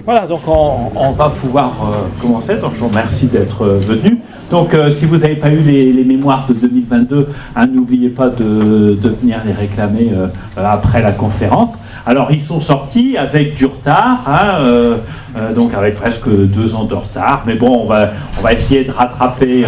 Voilà, donc on va pouvoir commencer. Donc je vous remercie d'être venu. Donc si vous n'avez pas eu les mémoires de 2022, hein, n'oubliez pas de venir les réclamer après la conférence. Alors ils sont sortis avec du retard, hein, donc avec presque 2 ans de retard, mais bon, on va essayer de rattraper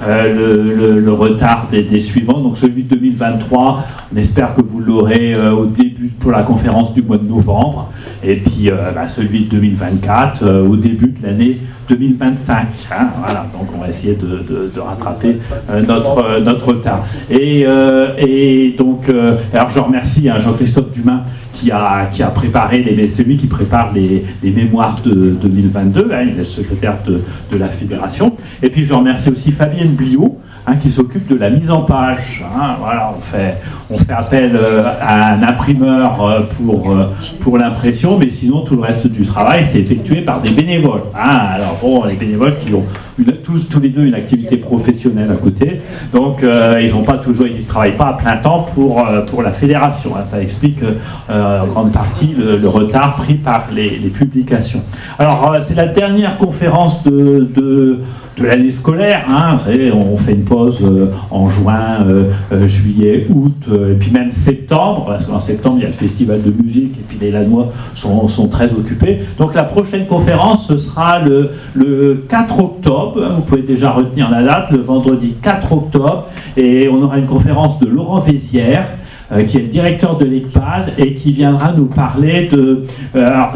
le retard des suivants. Donc celui de 2023, on espère que vous l'aurez au début pour la conférence du mois de novembre, et puis celui de 2024 au début de l'année 2025. Hein, voilà, donc on va essayer de rattraper notre retard. Et donc, alors je remercie Jean-Christophe Dumas qui a préparé, c'est lui qui prépare les mémoires de 2022, hein, il est le secrétaire de la Fédération. Et puis je remercie aussi Fabienne Bliot, hein, qui s'occupe de la mise en page. Hein, voilà, on fait appel à un imprimeur pour l'impression, mais sinon tout le reste du travail c'est effectué par des bénévoles. Hein, alors bon, les bénévoles qui ont tous les deux une activité professionnelle à côté, donc ils ne travaillent pas à plein temps pour la fédération. Hein, ça explique en grande partie le retard pris par les publications. Alors c'est la dernière conférence de l'année scolaire, hein, vous savez, on fait une pause en juin, juillet, août, et puis même septembre, parce qu'en septembre il y a le festival de musique, et puis les Lannois sont très occupés. Donc la prochaine conférence, ce sera le 4 octobre, vous pouvez déjà retenir la date, le vendredi 4 octobre, et on aura une conférence de Laurent Vézière, qui est le directeur de l'ECPAD, et qui viendra nous parler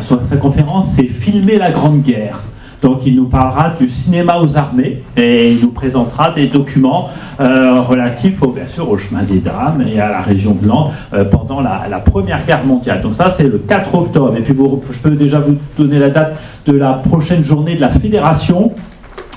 sa conférence, c'est « Filmer la Grande Guerre ». Donc il nous parlera du cinéma aux armées et il nous présentera des documents relatifs bien sûr au chemin des dames et à la région de Laon pendant la Première Guerre mondiale. Donc ça c'est le 4 octobre. Et puis je peux déjà vous donner la date de la prochaine journée de la Fédération.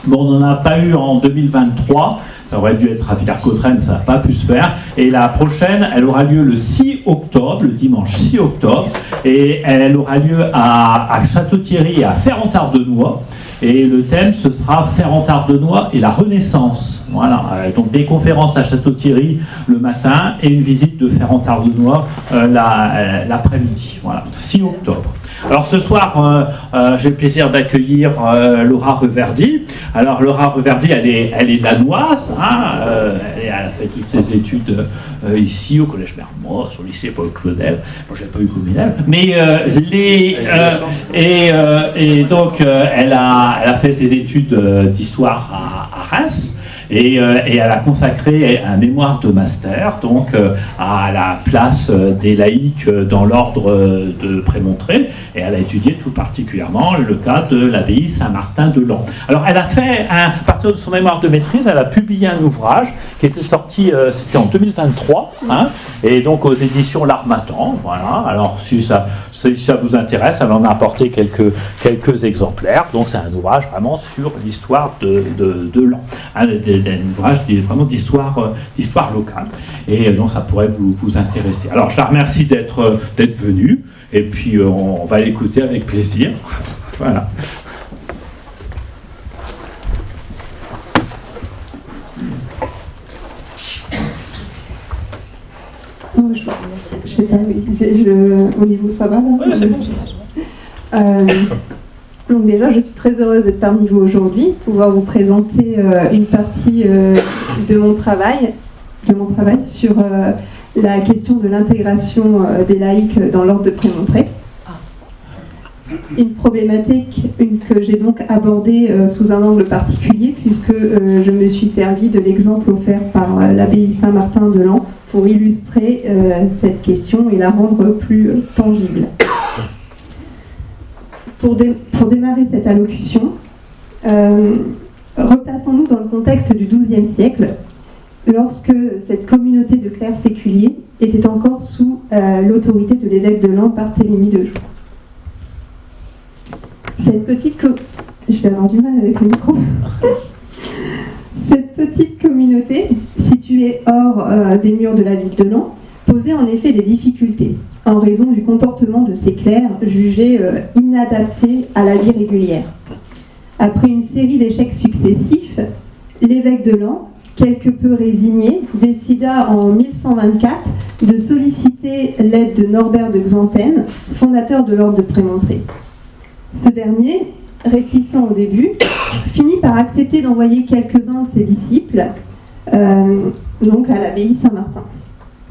Bon, on n'en a pas eu en 2023. Ça aurait dû être à Villers-Cotterêts, mais ça n'a pas pu se faire. Et la prochaine, elle aura lieu le 6 octobre, le dimanche 6 octobre. Et elle aura lieu à Château-Thierry et à Ferrand-Tardenois. Et le thème, ce sera Ferrand-Tardenois et la Renaissance. Voilà. Donc des conférences à Château-Thierry le matin et une visite de Ferrand-Tardenois l'après-midi. Voilà, 6 octobre. Alors ce soir, j'ai le plaisir d'accueillir Laura Reverdy. Alors Laura Reverdy, elle est danoise, hein, elle a fait toutes ses études ici au Collège Mermoz, au lycée Paul Claudel. Bon, j'ai pas eu comme élève, mais donc elle a fait ses études d'histoire à Reims. Et elle a consacré un mémoire de master donc à la place des laïcs dans l'ordre de Prémontré, et elle a étudié tout particulièrement le cas de l'abbaye Saint-Martin de Laon. Alors elle a fait, à partir de son mémoire de maîtrise, elle a publié un ouvrage qui était sorti, c'était en 2023, hein, et donc aux éditions L'Harmattan. Voilà. Alors si ça vous intéresse, elle en a apporté quelques exemplaires. Donc c'est un ouvrage vraiment sur l'histoire de Laon. Hein, un ouvrage vraiment d'histoire locale. Et donc ça pourrait vous intéresser. Alors je la remercie d'être venue, et puis on va l'écouter avec plaisir. Voilà. Je vais pas au niveau ça va là. Oui, c'est bon. Donc déjà, je suis très heureuse d'être parmi vous aujourd'hui, pouvoir vous présenter une partie de mon travail sur la question de l'intégration des laïcs dans l'ordre de Prémontré. Une problématique que j'ai donc abordée sous un angle particulier, puisque je me suis servi de l'exemple offert par l'abbaye Saint-Martin de Laon pour illustrer cette question et la rendre plus tangible. Pour démarrer cette allocution, replaçons-nous dans le contexte du XIIe siècle, lorsque cette communauté de clercs séculiers était encore sous l'autorité de l'évêque de Laon, Barthélemy de Joux. Je vais avoir du mal avec le micro. Cette petite communauté, située hors des murs de la ville de Laon, posait en effet des difficultés, en raison du comportement de ces clercs jugés inadaptés à la vie régulière. Après une série d'échecs successifs, l'évêque de Laon, quelque peu résigné, décida en 1124 de solliciter l'aide de Norbert de Xanten, fondateur de l'ordre de Prémontré. Ce dernier, réticent au début, finit par accepter d'envoyer quelques-uns de ses disciples donc à l'abbaye Saint-Martin.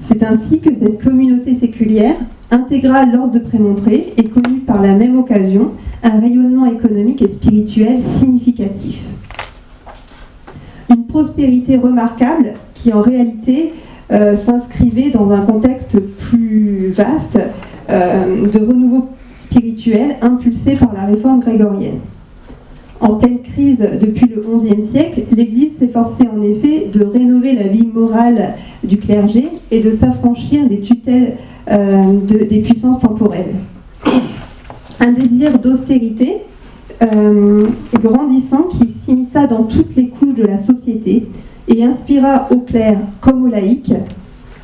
C'est ainsi que cette communauté séculière intégra l'ordre de Prémontré et connut par la même occasion un rayonnement économique et spirituel significatif. Une prospérité remarquable qui en réalité s'inscrivait dans un contexte plus vaste de renouveau spirituel impulsé par la réforme grégorienne. En pleine crise depuis le XIe siècle, l'Église s'efforçait en effet de rénover la vie morale du clergé et de s'affranchir des tutelles des puissances temporelles. Un désir d'austérité grandissant qui s'immisça dans toutes les couches de la société et inspira aux clercs comme aux laïcs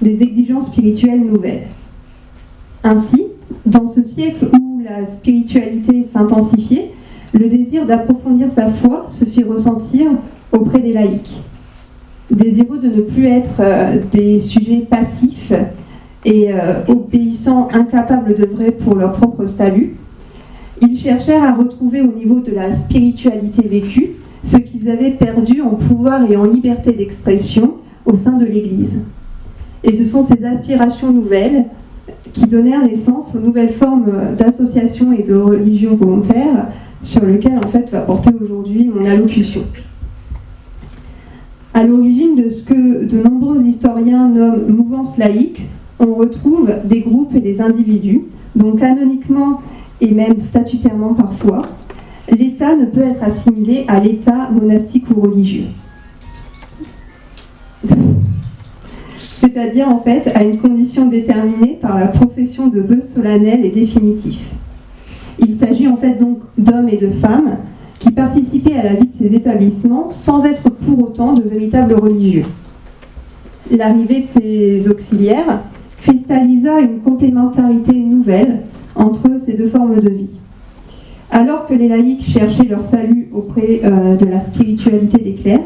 des exigences spirituelles nouvelles. Ainsi, dans ce siècle où la spiritualité s'intensifiait, le désir d'approfondir sa foi se fit ressentir auprès des laïcs. Désireux de ne plus être des sujets passifs et obéissants, incapables d'œuvrer pour leur propre salut, ils cherchèrent à retrouver au niveau de la spiritualité vécue ce qu'ils avaient perdu en pouvoir et en liberté d'expression au sein de l'Église. Et ce sont ces aspirations nouvelles qui donnèrent naissance aux nouvelles formes d'associations et de religions volontaires sur lesquelles en fait va porter aujourd'hui mon allocution. À l'origine de ce que de nombreux historiens nomment mouvance laïque, on retrouve des groupes et des individus dont canoniquement et même statutairement parfois, l'État ne peut être assimilé à l'État monastique ou religieux. C'est-à-dire en fait à une condition déterminée par la profession de vœux solennels et définitifs. Il s'agit en fait donc d'hommes et de femmes qui participaient à la vie de ces établissements sans être pour autant de véritables religieux. L'arrivée de ces auxiliaires cristallisa une complémentarité nouvelle entre ces deux formes de vie. Alors que les laïcs cherchaient leur salut auprès de la spiritualité des clercs,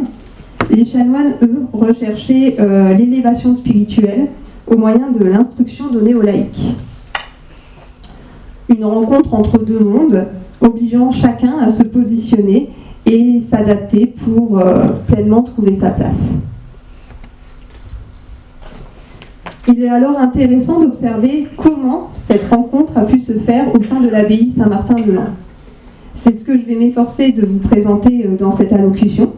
les chanoines, eux, recherchaient l'élévation spirituelle au moyen de l'instruction donnée aux laïcs. Une rencontre entre deux mondes, obligeant chacun à se positionner et s'adapter pour pleinement trouver sa place. Il est alors intéressant d'observer comment cette rencontre a pu se faire au sein de l'abbaye Saint-Martin-de-Laon. C'est ce que je vais m'efforcer de vous présenter dans cette allocution,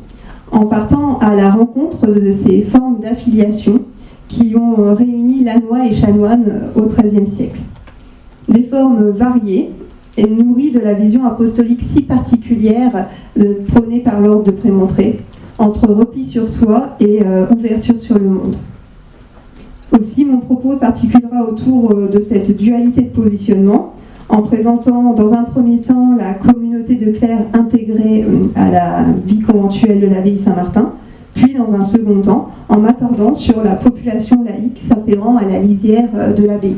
en partant à la rencontre de ces formes d'affiliation qui ont réuni lannois et chanoines au XIIIe siècle. Des formes variées et nourries de la vision apostolique si particulière prônée par l'ordre de Prémontré, entre repli sur soi et ouverture sur le monde. Aussi, mon propos s'articulera autour de cette dualité de positionnement, en présentant dans un premier temps la communauté de clercs intégrée à la vie conventuelle de l'abbaye Saint-Martin, puis dans un second temps en m'attardant sur la population laïque s'appellant à la lisière de l'abbaye.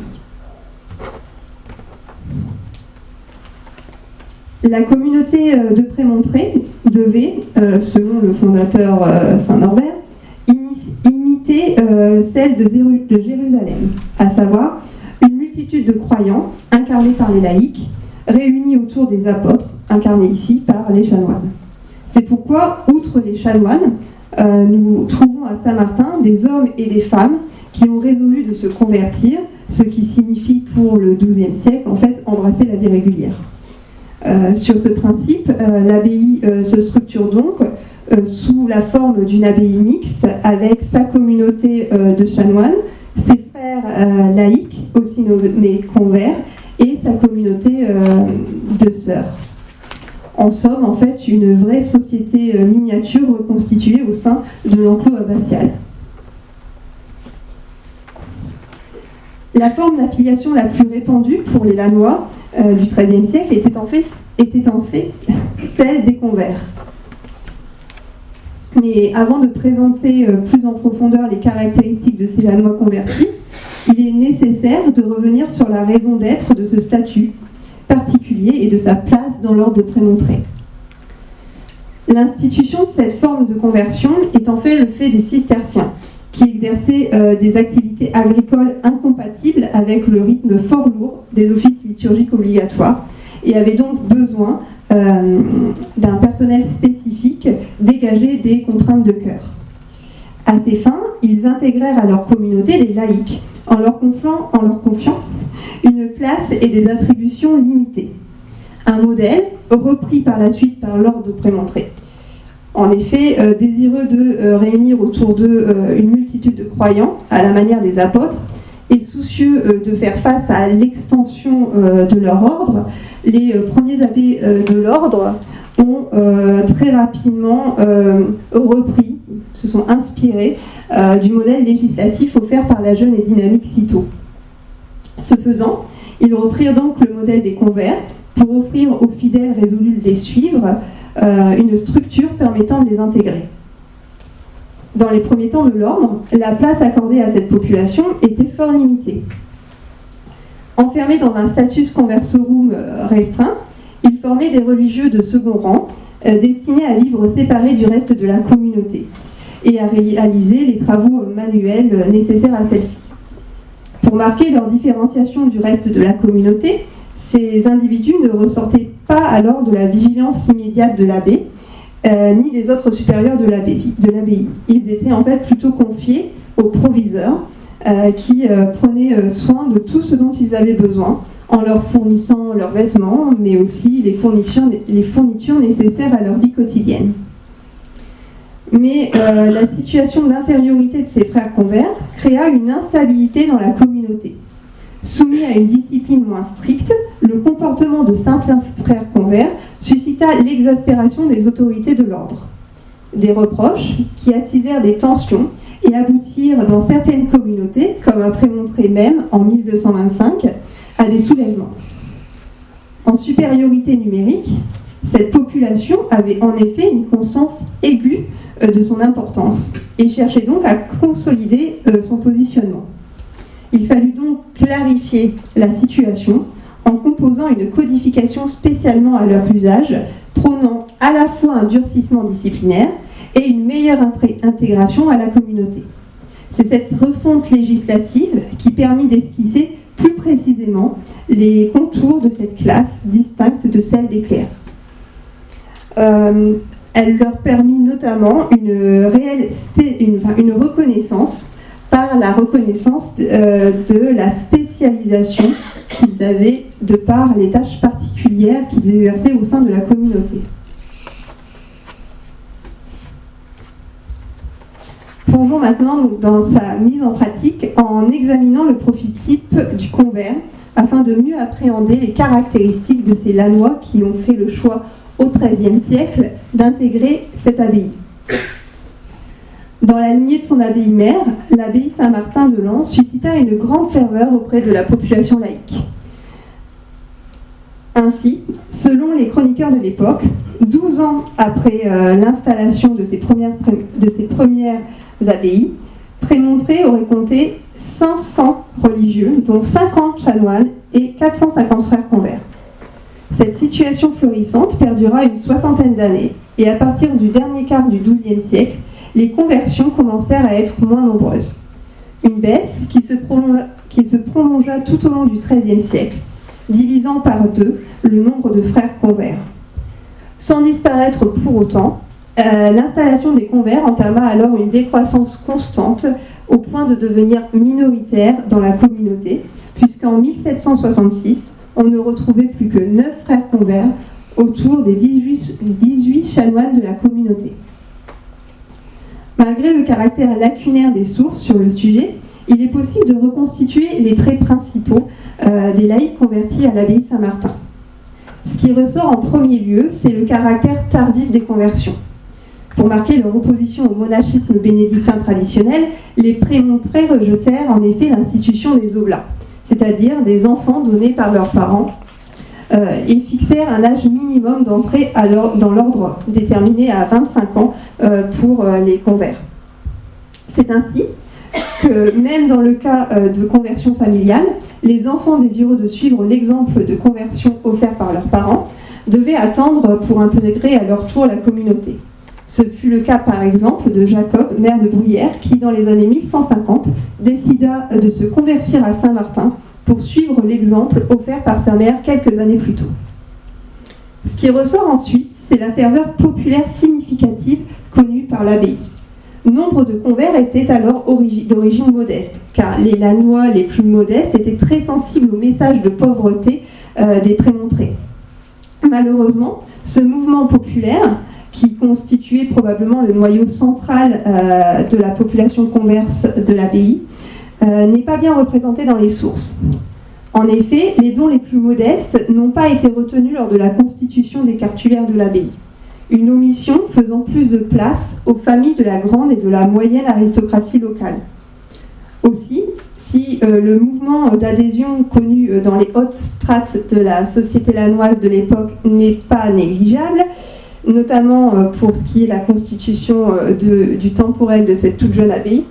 La communauté de Prémontré devait, selon le fondateur Saint-Norbert, imiter celle de Jérusalem, à savoir une multitude de croyants incarnés par les laïcs, réunis autour des apôtres, incarnés ici par les chanoines. C'est pourquoi, outre les chanoines, nous trouvons à Saint-Martin des hommes et des femmes qui ont résolu de se convertir, ce qui signifie pour le XIIe siècle, en fait, embrasser la vie régulière. Sur ce principe, l'abbaye se structure donc sous la forme d'une abbaye mixte avec sa communauté de chanoines, ses frères laïcs, aussi nommés convers, et sa communauté de sœurs. En somme, en fait, une vraie société miniature reconstituée au sein de l'enclos abbatial. La forme d'affiliation la plus répandue pour les Lannois du XIIIe siècle était en fait celle des convers. Mais avant de présenter plus en profondeur les caractéristiques de ces Lannois convertis, il est nécessaire de revenir sur la raison d'être de ce statut particulier et de sa place dans l'ordre de Prémontré. L'institution de cette forme de conversion est en fait le fait des cisterciens, qui exerçaient des activités agricoles incompatibles avec le rythme fort lourd des offices liturgiques obligatoires et avaient donc besoin d'un personnel spécifique dégagé des contraintes de cœur. À ces fins, ils intégrèrent à leur communauté des laïcs, en leur confiant une place et des attributions limitées. Un modèle repris par la suite par l'ordre prémontré. En effet, désireux de réunir autour d'eux une multitude de croyants, à la manière des apôtres, et soucieux de faire face à l'extension de leur ordre, les premiers abbés de l'ordre ont très rapidement repris, se sont inspirés du modèle législatif offert par la jeune et dynamique Cîteaux. Ce faisant, ils reprirent donc le modèle des convers pour offrir aux fidèles résolus de les suivre une structure permettant de les intégrer. Dans les premiers temps de l'ordre, la place accordée à cette population était fort limitée. Enfermés dans un status conversorum restreint, ils formaient des religieux de second rang, destinés à vivre séparés du reste de la communauté et à réaliser les travaux manuels nécessaires à celle-ci. Pour marquer leur différenciation du reste de la communauté, ces individus ne ressortaient pas alors de la vigilance immédiate de l'abbé, ni des autres supérieurs de l'abbaye. Ils étaient en fait plutôt confiés aux proviseurs qui prenaient soin de tout ce dont ils avaient besoin en leur fournissant leurs vêtements, mais aussi les fournitures nécessaires à leur vie quotidienne. Mais la situation d'infériorité de ces frères convers créa une instabilité dans la communauté. Soumis à une discipline moins stricte, le comportement de certains frères convers suscita l'exaspération des autorités de l'ordre. Des reproches qui attisèrent des tensions et aboutirent dans certaines communautés, comme a prémontré même en 1225, à des soulèvements. En supériorité numérique, cette population avait en effet une conscience aiguë de son importance et cherchait donc à consolider son positionnement. Il fallut donc clarifier la situation en composant une codification spécialement à leur usage, prônant à la fois un durcissement disciplinaire et une meilleure intégration à la communauté. C'est cette refonte législative qui permit d'esquisser plus précisément les contours de cette classe distincte de celle des clercs. Elle leur permit notamment une reconnaissance par la reconnaissance de la spécialisation qu'ils avaient de par les tâches particulières qu'ils exerçaient au sein de la communauté. Plongeons maintenant dans sa mise en pratique en examinant le profil type du convers afin de mieux appréhender les caractéristiques de ces Lannois qui ont fait le choix au XIIIe siècle d'intégrer cette abbaye. Dans la lignée de son abbaye mère, l'abbaye Saint-Martin de Lens suscita une grande ferveur auprès de la population laïque. Ainsi, selon les chroniqueurs de l'époque, 12 ans après l'installation de ces premières abbayes, Prémontré aurait compté 500 religieux, dont 50 chanoines et 450 frères convers. Cette situation florissante perdura une soixantaine d'années, et à partir du dernier quart du XIIe siècle, les conversions commencèrent à être moins nombreuses. Une baisse qui se prolongea tout au long du XIIIe siècle, divisant par 2 le nombre de frères convers. Sans disparaître pour autant, l'installation des convers entama alors une décroissance constante au point de devenir minoritaire dans la communauté, puisqu'en 1766, on ne retrouvait plus que 9 frères convers autour des 18 chanoines de la communauté. Malgré le caractère lacunaire des sources sur le sujet, il est possible de reconstituer les traits principaux des laïcs convertis à l'abbaye Saint-Martin. Ce qui ressort en premier lieu, c'est le caractère tardif des conversions. Pour marquer leur opposition au monachisme bénédictin traditionnel, les Prémontrés rejetèrent en effet l'institution des oblats, c'est-à-dire des enfants donnés par leurs parents, et fixèrent un âge minimum d'entrée dans l'ordre déterminé à 25 ans pour les convers. C'est ainsi que, même dans le cas de conversion familiale, les enfants désireux de suivre l'exemple de conversion offert par leurs parents devaient attendre pour intégrer à leur tour la communauté. Ce fut le cas par exemple de Jacob, maire de Bruyères, qui dans les années 1150 décida de se convertir à Saint-Martin pour suivre l'exemple offert par sa mère quelques années plus tôt. Ce qui ressort ensuite, c'est la ferveur populaire significative connue par l'abbaye. Nombre de convers étaient alors d'origine modeste, car les Lannois les plus modestes étaient très sensibles au message de pauvreté des prémontrés. Malheureusement, ce mouvement populaire, qui constituait probablement le noyau central de la population converse de l'abbaye, n'est pas bien représenté dans les sources. En effet, les dons les plus modestes n'ont pas été retenus lors de la constitution des cartulaires de l'abbaye. Une omission faisant plus de place aux familles de la grande et de la moyenne aristocratie locale. Aussi, si le mouvement d'adhésion connu dans les hautes strates de la société lannoise de l'époque n'est pas négligeable, notamment pour ce qui est la constitution du temporel de cette toute jeune abbaye,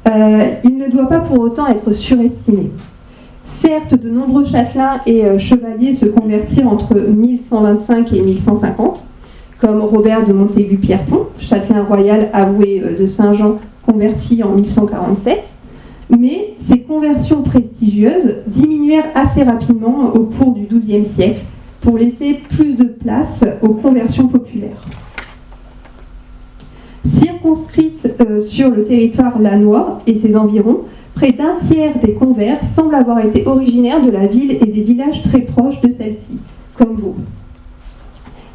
il ne doit pas pour autant être surestimé. Certes, de nombreux châtelains et chevaliers se convertirent entre 1125 et 1150, comme Robert de Montaigu-Pierrepont, châtelain royal avoué de Saint-Jean, converti en 1147, mais ces conversions prestigieuses diminuèrent assez rapidement au cours du XIIe siècle pour laisser plus de place aux conversions populaires. Circonscrite sur le territoire lannois et ses environs, près d'un tiers des convers semblent avoir été originaires de la ville et des villages très proches de celle-ci, comme Vaud.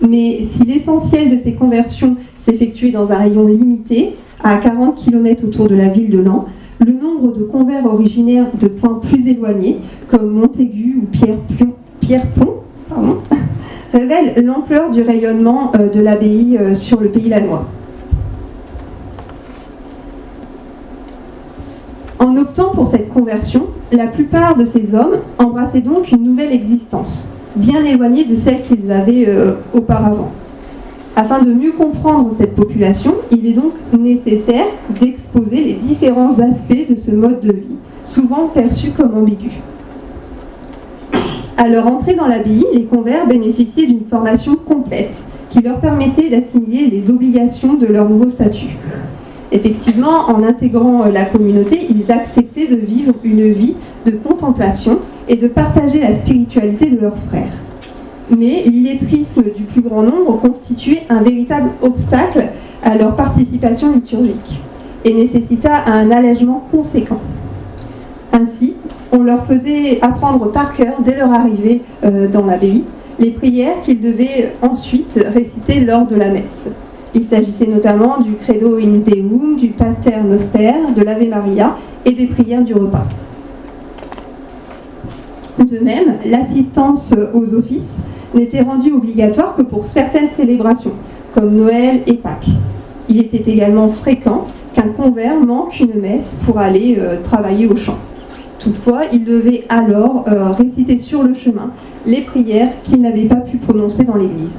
Mais si l'essentiel de ces conversions s'effectuait dans un rayon limité, à 40 km autour de la ville de Laon, le nombre de convers originaires de points plus éloignés, comme Montaigu ou Pierrepont, révèle l'ampleur du rayonnement de l'abbaye sur le pays lannois. En optant pour cette conversion, la plupart de ces hommes embrassaient donc une nouvelle existence, bien éloignée de celle qu'ils avaient auparavant. Afin de mieux comprendre cette population, il est donc nécessaire d'exposer les différents aspects de ce mode de vie, souvent perçu comme ambigu. À leur entrée dans l'abbaye, les convers bénéficiaient d'une formation complète qui leur permettait d'assimiler les obligations de leur nouveau statut. Effectivement, en intégrant la communauté, ils acceptaient de vivre une vie de contemplation et de partager la spiritualité de leurs frères. Mais l'illettrisme du plus grand nombre constituait un véritable obstacle à leur participation liturgique et nécessita un allègement conséquent. Ainsi, on leur faisait apprendre par cœur, dès leur arrivée dans l'abbaye, les prières qu'ils devaient ensuite réciter lors de la messe. Il s'agissait notamment du Credo in Deum, du Pater Noster, de l'Ave Maria et des prières du repas. De même, l'assistance aux offices n'était rendue obligatoire que pour certaines célébrations, comme Noël et Pâques. Il était également fréquent qu'un convers manque une messe pour aller travailler au champ. Toutefois, il devait alors réciter sur le chemin les prières qu'il n'avait pas pu prononcer dans l'église.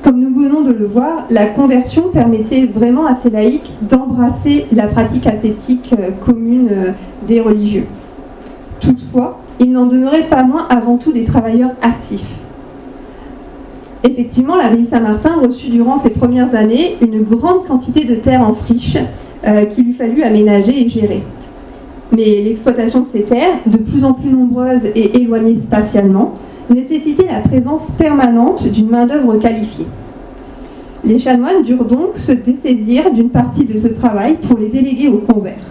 Comme nous venons de le voir, la conversion permettait vraiment à ces laïcs d'embrasser la pratique ascétique commune des religieux. Toutefois, il n'en demeurait pas moins avant tout des travailleurs actifs. Effectivement, l'abbaye Saint-Martin reçut durant ses premières années une grande quantité de terres en friche qu'il lui fallut aménager et gérer. Mais l'exploitation de ces terres, de plus en plus nombreuses et éloignées spatialement, nécessitait la présence permanente d'une main-d'œuvre qualifiée. Les chanoines durent donc se dessaisir d'une partie de ce travail pour les déléguer aux convers,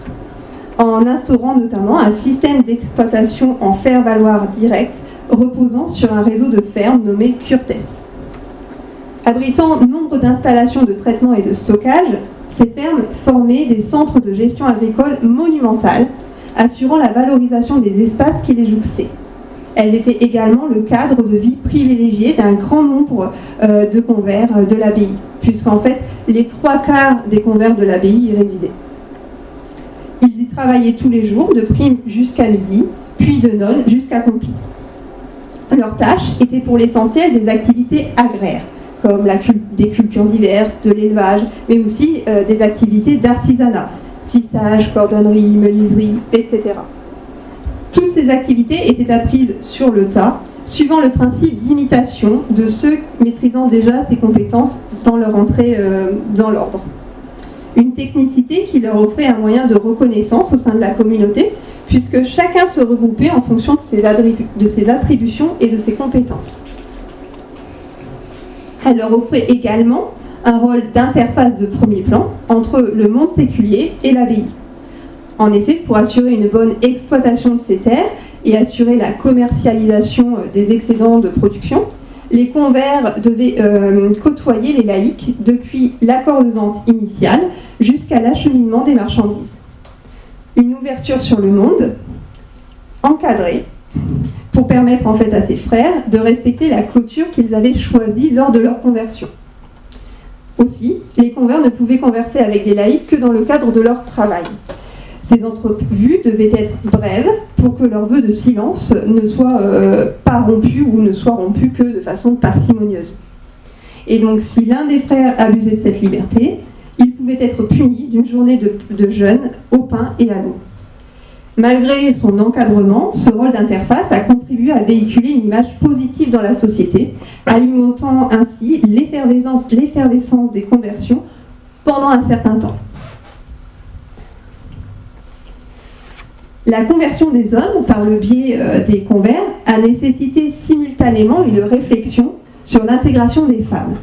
en instaurant notamment un système d'exploitation en faire-valoir direct reposant sur un réseau de fermes nommé Curtes. Abritant nombre d'installations de traitement et de stockage, ces fermes formaient des centres de gestion agricole monumentales, assurant la valorisation des espaces qui les jouxtaient. Elles étaient également le cadre de vie privilégié d'un grand nombre de convers de l'abbaye, puisqu'en fait, les 3/4 des convers de l'abbaye y résidaient. Ils y travaillaient tous les jours, de prime jusqu'à midi, puis de nonne jusqu'à accompli. Leurs tâches étaient pour l'essentiel des activités agraires, comme des cultures diverses, de l'élevage, mais aussi des activités d'artisanat, tissage, cordonnerie, menuiserie, etc. Toutes ces activités étaient apprises sur le tas, suivant le principe d'imitation de ceux maîtrisant déjà ces compétences dans leur entrée dans l'ordre. Une technicité qui leur offrait un moyen de reconnaissance au sein de la communauté, puisque chacun se regroupait en fonction de ses attributions et de ses compétences. Elle leur offrait également un rôle d'interface de premier plan entre le monde séculier et l'abbaye. En effet, pour assurer une bonne exploitation de ces terres et assurer la commercialisation des excédents de production, les convers devaient côtoyer les laïcs depuis l'accord de vente initial jusqu'à l'acheminement des marchandises. Une ouverture sur le monde, encadrée, pour permettre en fait à ces frères de respecter la clôture qu'ils avaient choisie lors de leur conversion. Aussi, les convers ne pouvaient converser avec des laïcs que dans le cadre de leur travail. Ces entrevues devaient être brèves pour que leur vœu de silence ne soit pas rompu ou ne soit rompu que de façon parcimonieuse. Et donc, si l'un des frères abusait de cette liberté, il pouvait être puni d'une journée de jeûne au pain et à l'eau. Malgré son encadrement, ce rôle d'interface a contribué à véhiculer une image positive dans la société, alimentant ainsi l'effervescence des conversions pendant un certain temps. La conversion des hommes par le biais des convers a nécessité simultanément une réflexion sur l'intégration des femmes.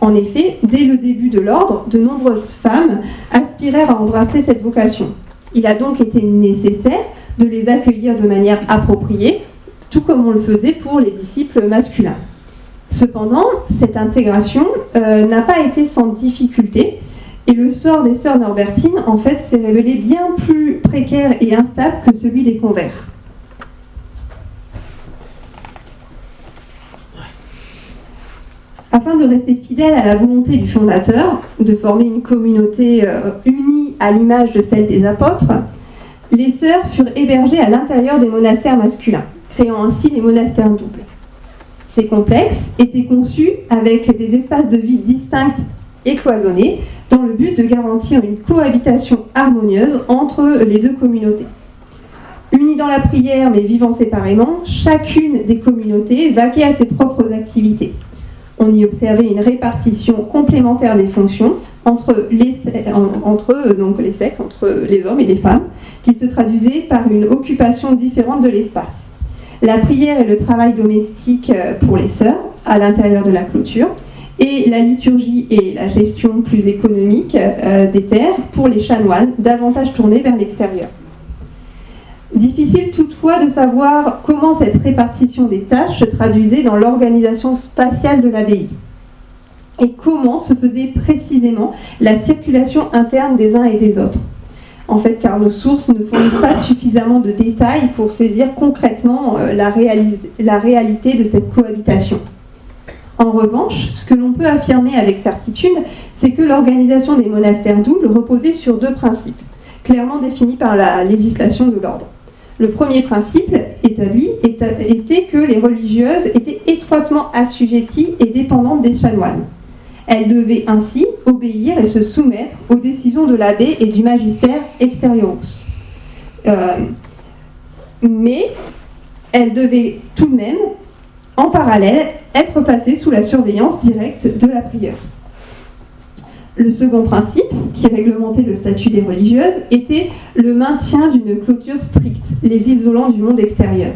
En effet, dès le début de l'ordre, de nombreuses femmes aspirèrent à embrasser cette vocation. Il a donc été nécessaire de les accueillir de manière appropriée, tout comme on le faisait pour les disciples masculins. Cependant, cette intégration n'a pas été sans difficulté, et le sort des sœurs norbertines, en fait, s'est révélé bien plus précaire et instable que celui des convers. Afin de rester fidèle à la volonté du fondateur, de former une communauté unie à l'image de celle des apôtres, les sœurs furent hébergées à l'intérieur des monastères masculins, créant ainsi les monastères doubles. Ces complexes étaient conçus avec des espaces de vie distincts et cloisonnés, dans le but de garantir une cohabitation harmonieuse entre les deux communautés. Unies dans la prière mais vivant séparément, chacune des communautés vaquait à ses propres activités. On y observait une répartition complémentaire des fonctions entre les sectes, entre les hommes et les femmes, qui se traduisait par une occupation différente de l'espace. La prière et le travail domestique pour les sœurs, à l'intérieur de la clôture, et la liturgie et la gestion plus économique des terres pour les chanoines, davantage tournés vers l'extérieur. Difficile toutefois de savoir comment cette répartition des tâches se traduisait dans l'organisation spatiale de l'abbaye et comment se faisait précisément la circulation interne des uns et des autres. En fait, car nos sources ne fournissent pas suffisamment de détails pour saisir concrètement la réalité de cette cohabitation. En revanche, ce que l'on peut affirmer avec certitude, c'est que l'organisation des monastères doubles reposait sur deux principes, clairement définis par la législation de l'ordre. Le premier principe établi était que les religieuses étaient étroitement assujetties et dépendantes des chanoines. Elles devaient ainsi obéir et se soumettre aux décisions de l'abbé et du magistère exterioros. Mais elles devaient tout de même, en parallèle, être placées sous la surveillance directe de la prieure. Le second principe, qui réglementait le statut des religieuses, était le maintien d'une clôture stricte, les isolant du monde extérieur.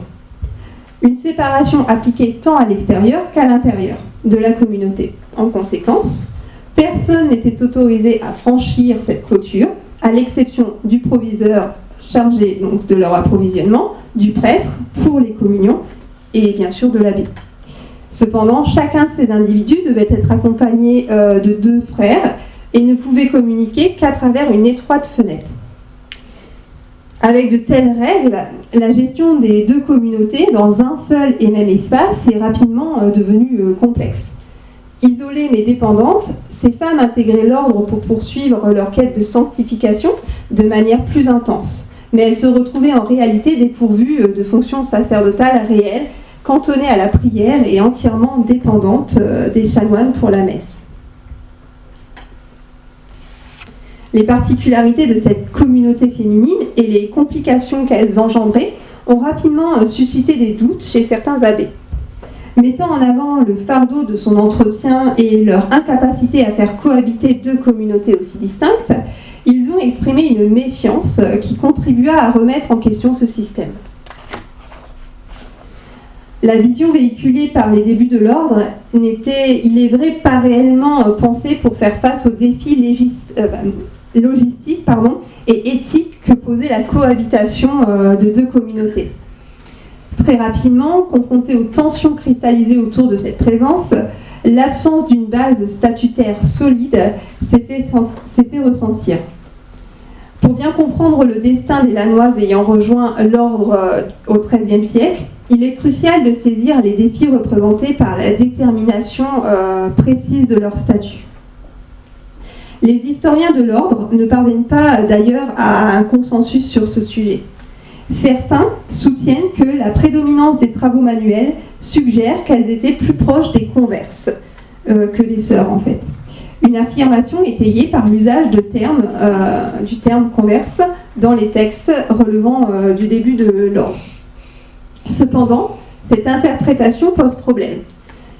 Une séparation appliquée tant à l'extérieur qu'à l'intérieur de la communauté. En conséquence, personne n'était autorisé à franchir cette clôture, à l'exception du proviseur chargé donc de leur approvisionnement, du prêtre pour les communions et bien sûr de l'abbé. Cependant, chacun de ces individus devait être accompagné de deux frères et ne pouvait communiquer qu'à travers une étroite fenêtre. Avec de telles règles, la gestion des deux communautés dans un seul et même espace est rapidement devenue complexe. Isolées mais dépendantes, ces femmes intégraient l'ordre pour poursuivre leur quête de sanctification de manière plus intense. Mais elles se retrouvaient en réalité dépourvues de fonctions sacerdotales réelles, cantonnées à la prière et entièrement dépendantes des chanoines pour la messe. Les particularités de cette communauté féminine et les complications qu'elles engendraient ont rapidement suscité des doutes chez certains abbés. Mettant en avant le fardeau de son entretien et leur incapacité à faire cohabiter deux communautés aussi distinctes, ils ont exprimé une méfiance qui contribua à remettre en question ce système. La vision véhiculée par les débuts de l'ordre n'était, il est vrai, pas réellement pensée pour faire face aux défis logistiques et éthiques que posait la cohabitation de deux communautés. Très rapidement, confronté aux tensions cristallisées autour de cette présence, l'absence d'une base statutaire solide s'est fait ressentir. Pour bien comprendre le destin des Lannoises ayant rejoint l'ordre au XIIIe siècle, il est crucial de saisir les défis représentés par la détermination précise de leur statut. Les historiens de l'ordre ne parviennent pas d'ailleurs à un consensus sur ce sujet. Certains soutiennent que la prédominance des travaux manuels suggère qu'elles étaient plus proches des converses que des sœurs en fait. Une affirmation étayée par l'usage du terme converse dans les textes relevant du début de l'ordre. Cependant, cette interprétation pose problème,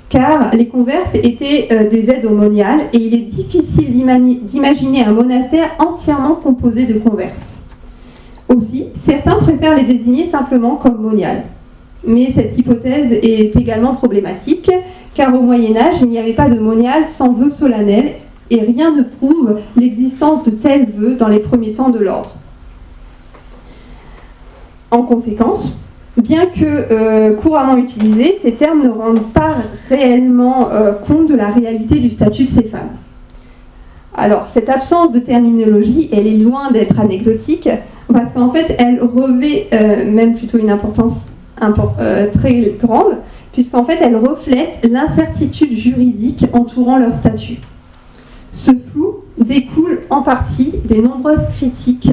car les converses étaient des aides aumoniales et il est difficile d'imaginer un monastère entièrement composé de converses. Aussi, certains préfèrent les désigner simplement comme moniales. Mais cette hypothèse est également problématique, car au Moyen-Âge, il n'y avait pas de moniales sans vœux solennels et rien ne prouve l'existence de tels vœux dans les premiers temps de l'ordre. En conséquence, bien que couramment utilisés, ces termes ne rendent pas réellement compte de la réalité du statut de ces femmes. Alors, cette absence de terminologie, elle est loin d'être anecdotique, parce qu'en fait, elle revêt même plutôt une importance très grande, puisqu'en fait, elle reflète l'incertitude juridique entourant leur statut. Ce flou découle en partie des nombreuses critiques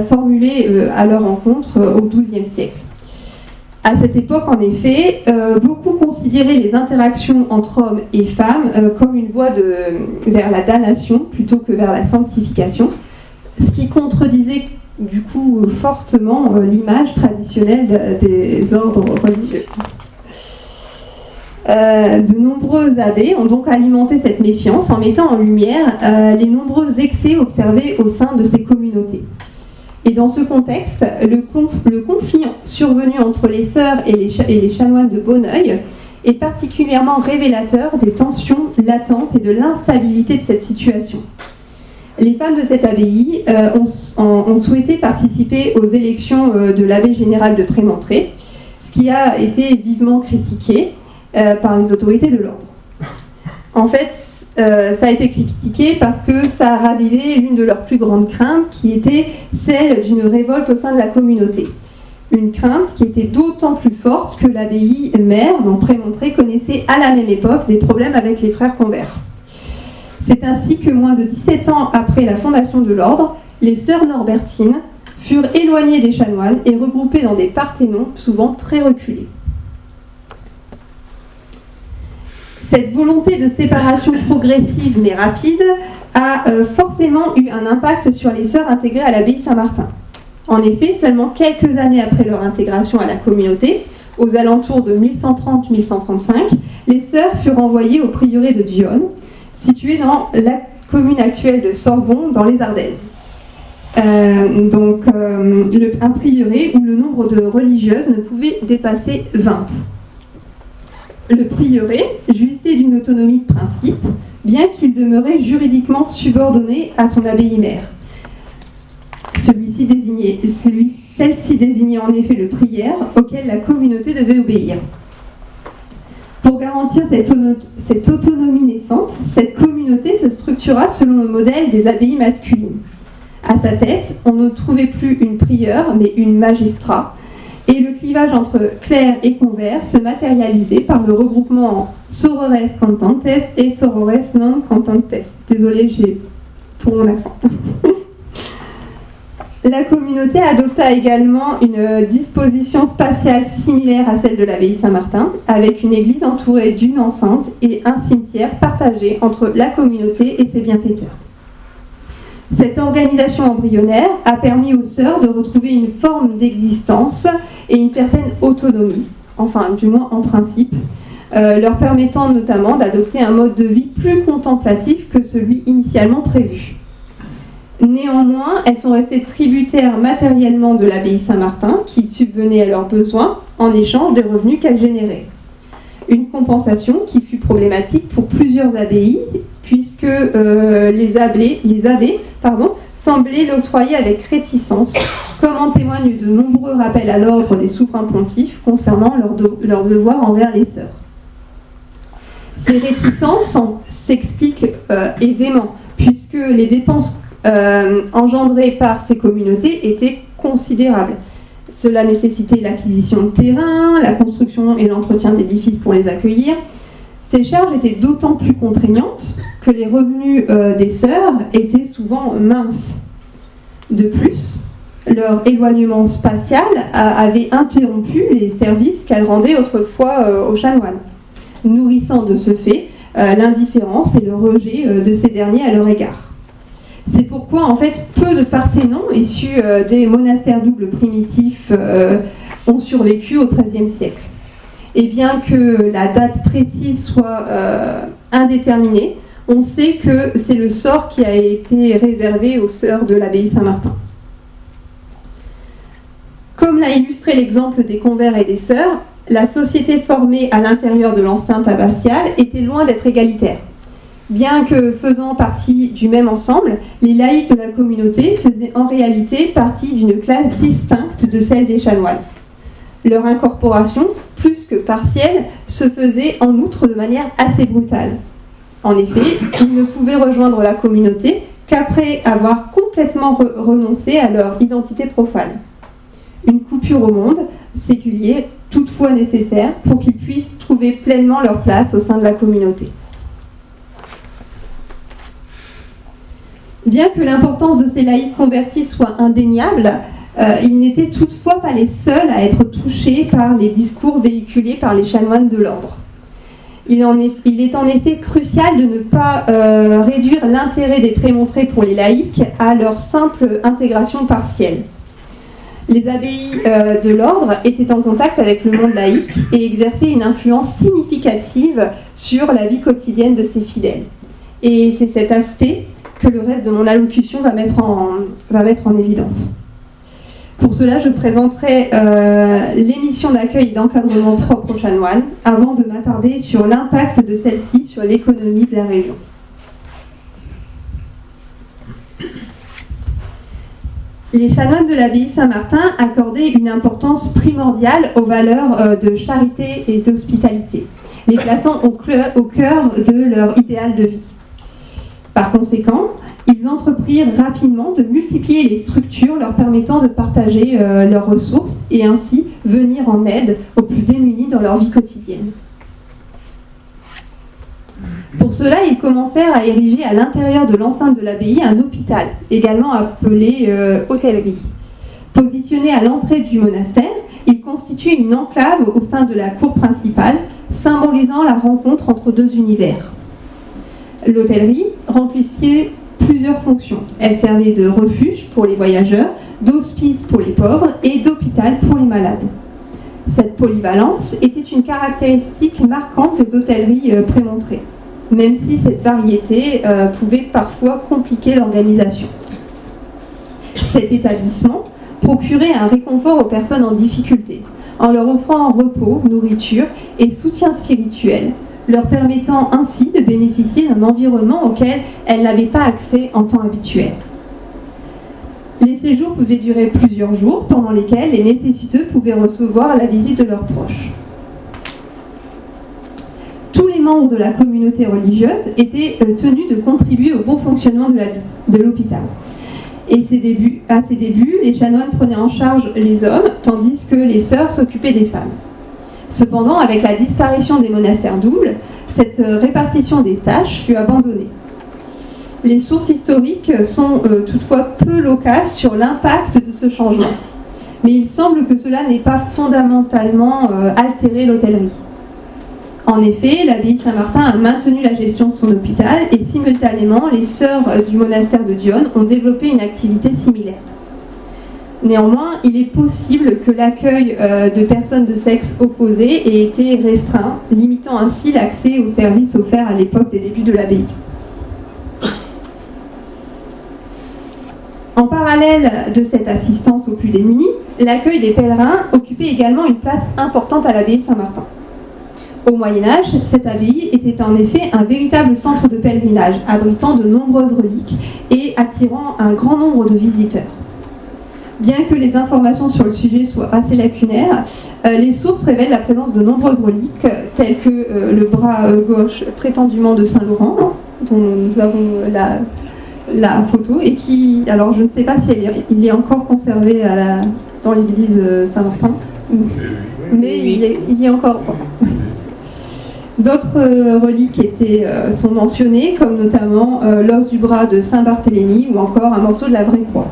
formulées à leur encontre au XIIe siècle. À cette époque, en effet, beaucoup considéraient les interactions entre hommes et femmes comme une voie vers la damnation plutôt que vers la sanctification, ce qui contredisait du coup fortement l'image traditionnelle des ordres religieux. De nombreux abbés ont donc alimenté cette méfiance en mettant en lumière les nombreux excès observés au sein de ces communautés. Et dans ce contexte, le conflit survenu entre les sœurs et les chanoines de Bonneuil est particulièrement révélateur des tensions latentes et de l'instabilité de cette situation. Les femmes de cette abbaye ont souhaité participer aux élections de l'abbé général de Prémontré, ce qui a été vivement critiqué par les autorités de l'ordre. En fait, ça a été critiqué parce que ça a ravivé l'une de leurs plus grandes craintes, qui était celle d'une révolte au sein de la communauté. Une crainte qui était d'autant plus forte que l'abbaye mère, donc Prémontré, connaissait à la même époque des problèmes avec les frères convers. C'est ainsi que moins de 17 ans après la fondation de l'ordre, les sœurs norbertines furent éloignées des chanoines et regroupées dans des parthénons souvent très reculés. Cette volonté de séparation progressive mais rapide a forcément eu un impact sur les sœurs intégrées à l'abbaye Saint-Martin. En effet, seulement quelques années après leur intégration à la communauté, aux alentours de 1130-1135, les sœurs furent envoyées au prieuré de Dionne, situé dans la commune actuelle de Sorbon, dans les Ardennes. Un prieuré où le nombre de religieuses ne pouvait dépasser 20. Le prieuré jouissait d'une autonomie de principe, bien qu'il demeurait juridiquement subordonné à son abbaye mère. Celle-ci désignait en effet le prieur auquel la communauté devait obéir. Pour garantir cette autonomie naissante, cette communauté se structura selon le modèle des abbayes masculines. À sa tête, on ne trouvait plus une prieure, mais une magistrat, et le clivage entre clercs et convers se matérialisait par le regroupement en sorores cantantes et sorores non cantantes. Désolée pour mon accent. La communauté adopta également une disposition spatiale similaire à celle de l'abbaye Saint-Martin, avec une église entourée d'une enceinte et un cimetière partagé entre la communauté et ses bienfaiteurs. Cette organisation embryonnaire a permis aux sœurs de retrouver une forme d'existence et une certaine autonomie, enfin du moins en principe, leur permettant notamment d'adopter un mode de vie plus contemplatif que celui initialement prévu. Néanmoins, elles sont restées tributaires matériellement de l'abbaye Saint-Martin, qui subvenait à leurs besoins en échange des revenus qu'elles généraient. Une compensation qui fut problématique pour plusieurs abbayes, puisque les abbés semblaient l'octroyer avec réticence, comme en témoignent de nombreux rappels à l'ordre des souverains pontifes concernant leurs devoirs envers les sœurs. Ces réticences s'expliquent aisément, puisque les dépenses engendrées par ces communautés étaient considérables. Cela nécessitait l'acquisition de terrain, la construction et l'entretien d'édifices pour les accueillir. Ces charges étaient d'autant plus contraignantes que les revenus des sœurs étaient souvent minces. De plus, leur éloignement spatial avait interrompu les services qu'elles rendaient autrefois aux chanoines, nourrissant de ce fait l'indifférence et le rejet de ces derniers à leur égard. C'est pourquoi, en fait, peu de Parthénons issus des monastères doubles primitifs ont survécu au XIIIe siècle. Et bien que la date précise soit indéterminée, on sait que c'est le sort qui a été réservé aux sœurs de l'abbaye Saint-Martin. Comme l'a illustré l'exemple des convers et des sœurs, la société formée à l'intérieur de l'enceinte abbatiale était loin d'être égalitaire. Bien que faisant partie du même ensemble, les laïcs de la communauté faisaient en réalité partie d'une classe distincte de celle des chanoines. Leur incorporation, plus que partielle, se faisait en outre de manière assez brutale. En effet, ils ne pouvaient rejoindre la communauté qu'après avoir complètement renoncé à leur identité profane. Une coupure au monde séculier, toutefois nécessaire, pour qu'ils puissent trouver pleinement leur place au sein de la communauté. Bien que l'importance de ces laïcs convertis soit indéniable, ils n'étaient toutefois pas les seuls à être touchés par les discours véhiculés par les chanoines de l'ordre. Il est en effet crucial de ne pas réduire l'intérêt des prémontrés pour les laïcs à leur simple intégration partielle. Les abbayes de l'ordre étaient en contact avec le monde laïque et exerçaient une influence significative sur la vie quotidienne de ses fidèles. Et c'est cet aspect que le reste de mon allocution va mettre en évidence. Pour cela, je présenterai les missions d'accueil et d'encadrement propres aux chanoines, avant de m'attarder sur l'impact de celle-ci sur l'économie de la région. Les chanoines de l'abbaye Saint-Martin accordaient une importance primordiale aux valeurs de charité et d'hospitalité, les plaçant au cœur de leur idéal de vie. Par conséquent, ils entreprirent rapidement de multiplier les structures leur permettant de partager leurs ressources et ainsi venir en aide aux plus démunis dans leur vie quotidienne. Pour cela, ils commencèrent à ériger à l'intérieur de l'enceinte de l'abbaye un hôpital, également appelé hôtellerie. Positionné à l'entrée du monastère, il constitue une enclave au sein de la cour principale, symbolisant la rencontre entre deux univers. L'hôtellerie remplissait plusieurs fonctions. Elle servait de refuge pour les voyageurs, d'hospice pour les pauvres et d'hôpital pour les malades. Cette polyvalence était une caractéristique marquante des hôtelleries prémontrées, même si cette variété pouvait parfois compliquer l'organisation. Cet établissement procurait un réconfort aux personnes en difficulté, en leur offrant repos, nourriture et soutien spirituel, leur permettant ainsi de bénéficier d'un environnement auquel elles n'avaient pas accès en temps habituel. Les séjours pouvaient durer plusieurs jours, pendant lesquels les nécessiteux pouvaient recevoir la visite de leurs proches. Tous les membres de la communauté religieuse étaient tenus de contribuer au bon fonctionnement de l'hôpital. Et à ses débuts, les chanoines prenaient en charge les hommes, tandis que les sœurs s'occupaient des femmes. Cependant, avec la disparition des monastères doubles, cette répartition des tâches fut abandonnée. Les sources historiques sont toutefois peu loquaces sur l'impact de ce changement. Mais il semble que cela n'ait pas fondamentalement altéré l'hôtellerie. En effet, l'abbaye Saint-Martin a maintenu la gestion de son hôpital et simultanément, les sœurs du monastère de Dionne ont développé une activité similaire. Néanmoins, il est possible que l'accueil de personnes de sexe opposé ait été restreint, limitant ainsi l'accès aux services offerts à l'époque des débuts de l'abbaye. En parallèle de cette assistance aux plus démunis, l'accueil des pèlerins occupait également une place importante à l'abbaye Saint-Martin. Au Moyen-Âge, cette abbaye était en effet un véritable centre de pèlerinage, abritant de nombreuses reliques et attirant un grand nombre de visiteurs. Bien que les informations sur le sujet soient assez lacunaires, les sources révèlent la présence de nombreuses reliques, telles que le bras gauche prétendument de Saint-Laurent, dont nous avons la photo, et qui, alors je ne sais pas si il est encore conservé dans l'église Saint-Martin, mais il y est encore. D'autres reliques sont mentionnées, comme notamment l'os du bras de Saint-Barthélemy ou encore un morceau de la vraie croix.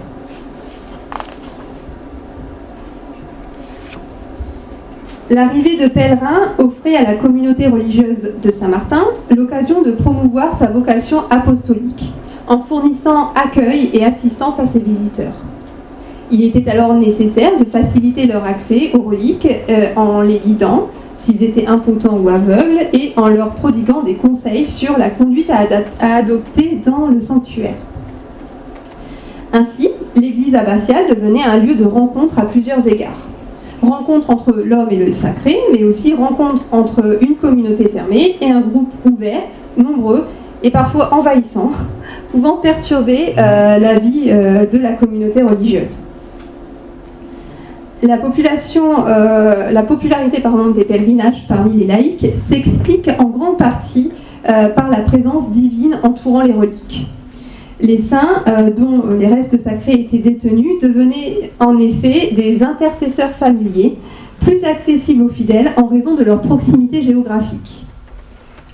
L'arrivée de pèlerins offrait à la communauté religieuse de Saint-Martin l'occasion de promouvoir sa vocation apostolique en fournissant accueil et assistance à ses visiteurs. Il était alors nécessaire de faciliter leur accès aux reliques en les guidant, s'ils étaient impotents ou aveugles, et en leur prodiguant des conseils sur la conduite à adopter dans le sanctuaire. Ainsi, l'église abbatiale devenait un lieu de rencontre à plusieurs égards. Rencontre entre l'homme et le sacré, mais aussi rencontre entre une communauté fermée et un groupe ouvert, nombreux et parfois envahissant, pouvant perturber la vie de la communauté religieuse. La popularité des pèlerinages parmi les laïcs s'explique en grande partie par la présence divine entourant les reliques. Les saints, dont les restes sacrés étaient détenus, devenaient en effet des intercesseurs familiers, plus accessibles aux fidèles en raison de leur proximité géographique.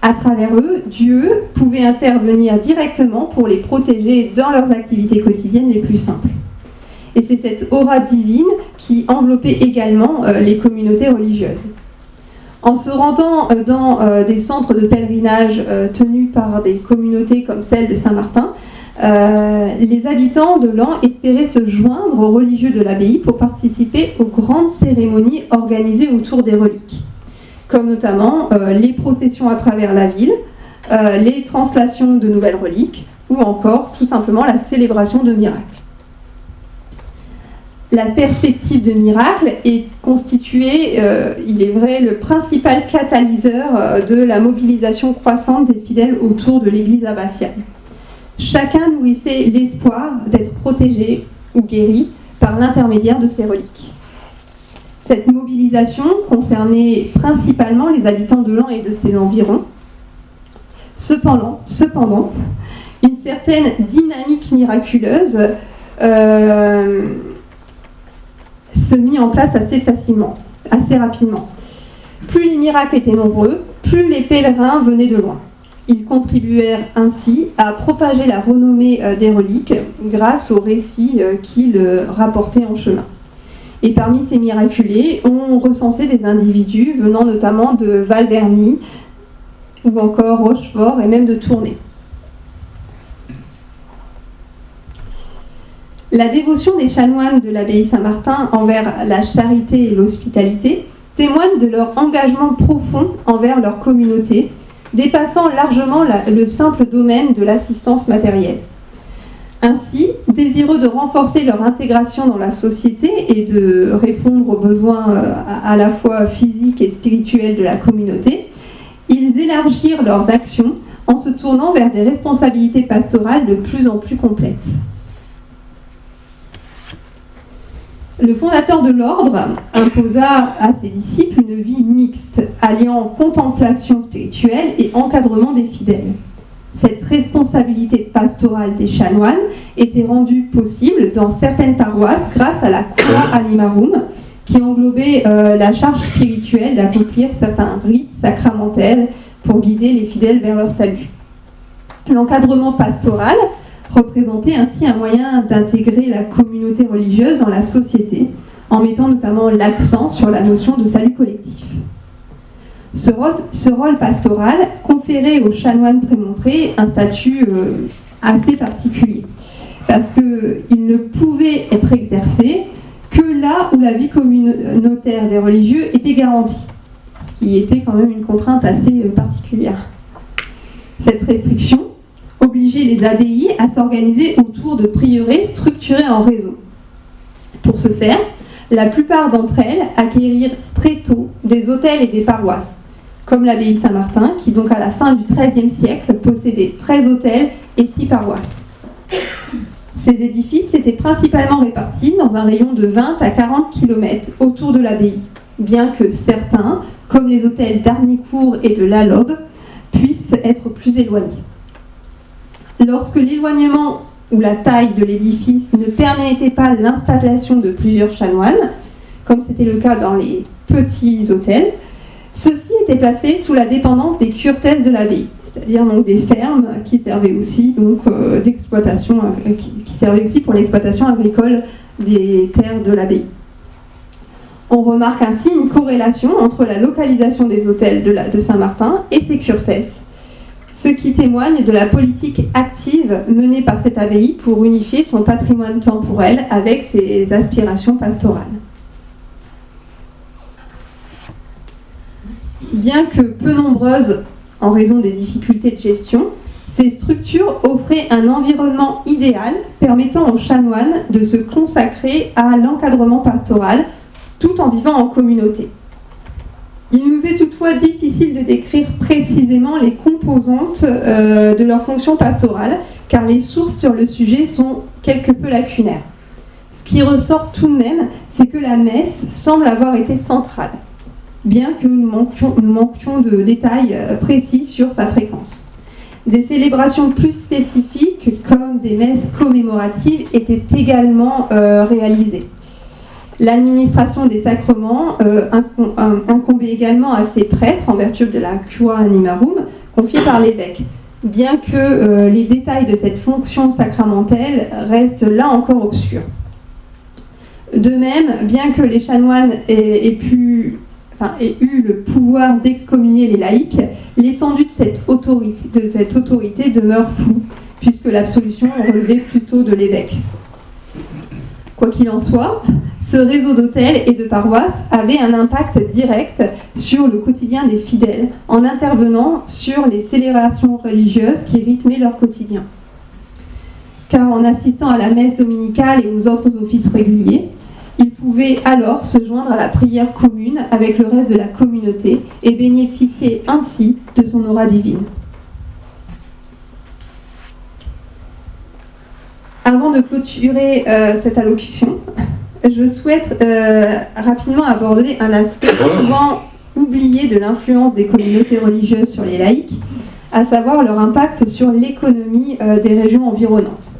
À travers eux, Dieu pouvait intervenir directement pour les protéger dans leurs activités quotidiennes les plus simples. Et c'est cette aura divine qui enveloppait également les communautés religieuses. En se rendant dans des centres de pèlerinage tenus par des communautés comme celle de Saint-Martin, les habitants de Laon espéraient se joindre aux religieux de l'abbaye pour participer aux grandes cérémonies organisées autour des reliques, comme notamment les processions à travers la ville, les translations de nouvelles reliques, ou encore tout simplement la célébration de miracles. La perspective de miracle est constituée, il est vrai, le principal catalyseur de la mobilisation croissante des fidèles autour de l'église abbatiale. Chacun nourrissait l'espoir d'être protégé ou guéri par l'intermédiaire de ces reliques. Cette mobilisation concernait principalement les habitants de Laon et de ses environs. Cependant, une certaine dynamique miraculeuse se mit en place assez rapidement. Plus les miracles étaient nombreux, plus les pèlerins venaient de loin. Ils contribuèrent ainsi à propager la renommée des reliques grâce aux récits qu'ils rapportaient en chemin. Et parmi ces miraculés, on recensait des individus venant notamment de Val-Berny ou encore Rochefort et même de Tournai. La dévotion des chanoines de l'abbaye Saint-Martin envers la charité et l'hospitalité témoigne de leur engagement profond envers leur communauté, dépassant largement le simple domaine de l'assistance matérielle. Ainsi, désireux de renforcer leur intégration dans la société et de répondre aux besoins à la fois physiques et spirituels de la communauté, ils élargirent leurs actions en se tournant vers des responsabilités pastorales de plus en plus complètes. Le fondateur de l'ordre imposa à ses disciples une vie mixte, alliant contemplation spirituelle et encadrement des fidèles. Cette responsabilité pastorale des chanoines était rendue possible dans certaines paroisses grâce à la Cura Animarum, qui englobait la charge spirituelle d'accomplir certains rites sacramentels pour guider les fidèles vers leur salut. L'encadrement pastoral représentait ainsi un moyen d'intégrer la communauté religieuse dans la société, en mettant notamment l'accent sur la notion de salut collectif. Ce rôle pastoral conférait aux chanoines prémontrés un statut assez particulier, parce qu'il ne pouvait être exercé que là où la vie communautaire des religieux était garantie, ce qui était quand même une contrainte assez particulière. Cette restriction obligeait les abbayes à s'organiser autour de prieurés structurés en réseau. Pour ce faire, la plupart d'entre elles acquérirent très tôt des hôtels et des paroisses, comme l'abbaye Saint-Martin, qui donc à la fin du XIIIe siècle possédait 13 hôtels et 6 paroisses. Ces édifices étaient principalement répartis dans un rayon de 20 à 40 km autour de l'abbaye, bien que certains, comme les hôtels d'Arnicourt et de Lalobe, puissent être plus éloignés. Lorsque l'éloignement ou la taille de l'édifice ne permettait pas l'installation de plusieurs chanoines, comme c'était le cas dans les petits hôtels, ceux-ci étaient placés sous la dépendance des curtesses de l'abbaye, c'est-à-dire donc des fermes qui servaient aussi donc d'exploitation, qui servaient aussi pour l'exploitation agricole des terres de l'abbaye. On remarque ainsi une corrélation entre la localisation des hôtels de Saint-Martin et ses curtesses, ce qui témoigne de la politique active menée par cette abbaye pour unifier son patrimoine temporel avec ses aspirations pastorales. Bien que peu nombreuses en raison des difficultés de gestion, ces structures offraient un environnement idéal permettant aux chanoines de se consacrer à l'encadrement pastoral tout en vivant en communauté. Il nous est toutefois difficile de décrire précisément les composantes de leur fonction pastorale, car les sources sur le sujet sont quelque peu lacunaires. Ce qui ressort tout de même, c'est que la messe semble avoir été centrale, bien que nous manquions de détails précis sur sa fréquence. Des célébrations plus spécifiques, comme des messes commémoratives, étaient également réalisées. L'administration des sacrements incombait également à ces prêtres en vertu de la cura animarum confiée par l'évêque, bien que les détails de cette fonction sacramentelle restent là encore obscurs. De même, bien que les chanoines aient eu le pouvoir d'excommunier les laïcs, l'étendue de cette autorité demeure floue, puisque l'absolution relevait plutôt de l'évêque. Quoi qu'il en soit, ce réseau d'hôtels et de paroisses avait un impact direct sur le quotidien des fidèles, en intervenant sur les célébrations religieuses qui rythmaient leur quotidien. Car en assistant à la messe dominicale et aux autres offices réguliers, ils pouvaient alors se joindre à la prière commune avec le reste de la communauté et bénéficier ainsi de son aura divine. Avant de clôturer cette allocution, je souhaite rapidement aborder un aspect souvent oublié de l'influence des communautés religieuses sur les laïcs, à savoir leur impact sur l'économie des régions environnantes.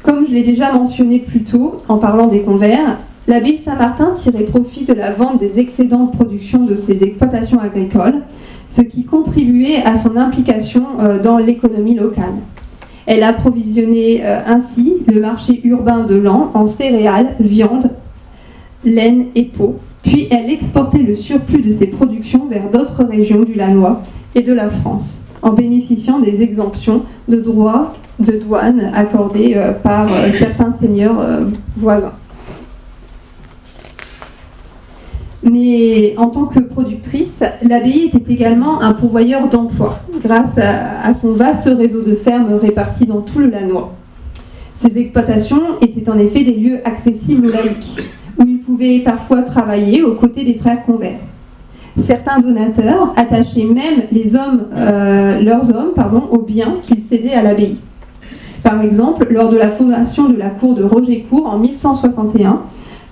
Comme je l'ai déjà mentionné plus tôt en parlant des convers, l'abbaye Saint-Martin tirait profit de la vente des excédents de production de ses exploitations agricoles, ce qui contribuait à son implication dans l'économie locale. Elle approvisionnait ainsi le marché urbain de Laon en céréales, viande, laine et peau, puis elle exportait le surplus de ses productions vers d'autres régions du Lannoy et de la France, en bénéficiant des exemptions de droits de douane accordées par certains seigneurs voisins. Mais en tant que productrice, l'abbaye était également un pourvoyeur d'emplois, grâce à son vaste réseau de fermes réparties dans tout le Lannoy. Ces exploitations étaient en effet des lieux accessibles aux laïcs, où ils pouvaient parfois travailler aux côtés des frères convers. Certains donateurs attachaient même leurs hommes aux biens qu'ils cédaient à l'abbaye. Par exemple, lors de la fondation de la cour de Rogercourt en 1161,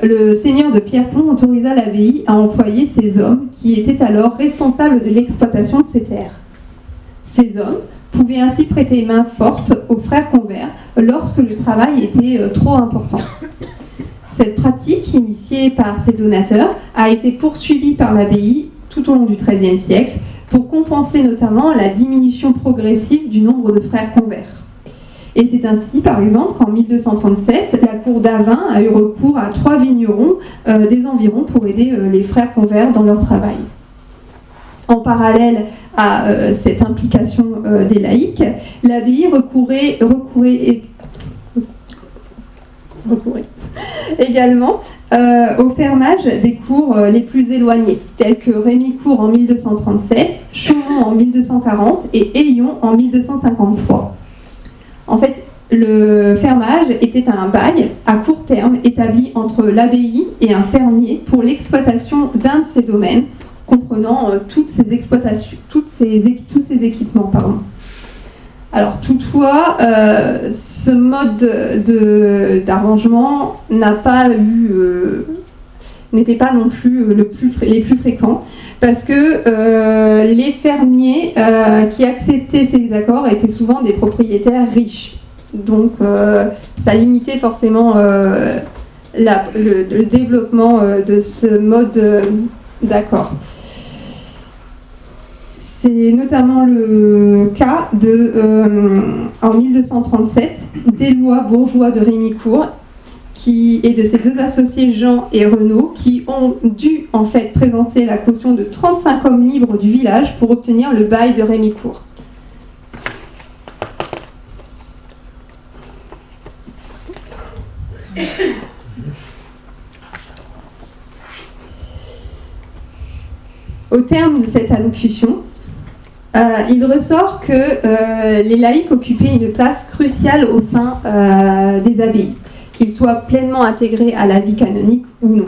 le seigneur de Pierrepont autorisa l'abbaye à employer ces hommes qui étaient alors responsables de l'exploitation de ces terres. Ces hommes pouvaient ainsi prêter main forte aux frères convers lorsque le travail était trop important. Cette pratique, initiée par ces donateurs, a été poursuivie par l'abbaye tout au long du XIIIe siècle pour compenser notamment la diminution progressive du nombre de frères convers. Et c'est ainsi, par exemple, qu'en 1237, la cour d'Avin a eu recours à 3 vignerons des environs pour aider les frères convers dans leur travail. En parallèle à cette implication des laïcs, l'abbaye recourait également au fermage des cours les plus éloignés, tels que Rémicourt en 1237, Chaumont en 1240 et Aillon en 1253. En fait, le fermage était un bail à court terme établi entre l'abbaye et un fermier pour l'exploitation d'un de ces domaines, comprenant toutes ces exploitations, tous ces équipements. Alors toutefois, ce mode d'arrangement n'était pas non plus les plus fréquents, parce que les fermiers qui acceptaient ces accords étaient souvent des propriétaires riches. Donc ça limitait forcément le développement de ce mode d'accord. C'est notamment le cas en 1237 des lois bourgeois de Rémicourt et de ses deux associés Jean et Renaud qui ont dû en fait présenter la caution de 35 hommes libres du village pour obtenir le bail de Rémicourt. Au terme de cette allocution, il ressort que les laïcs occupaient une place cruciale au sein des abbayes, qu'ils soient pleinement intégrés à la vie canonique ou non.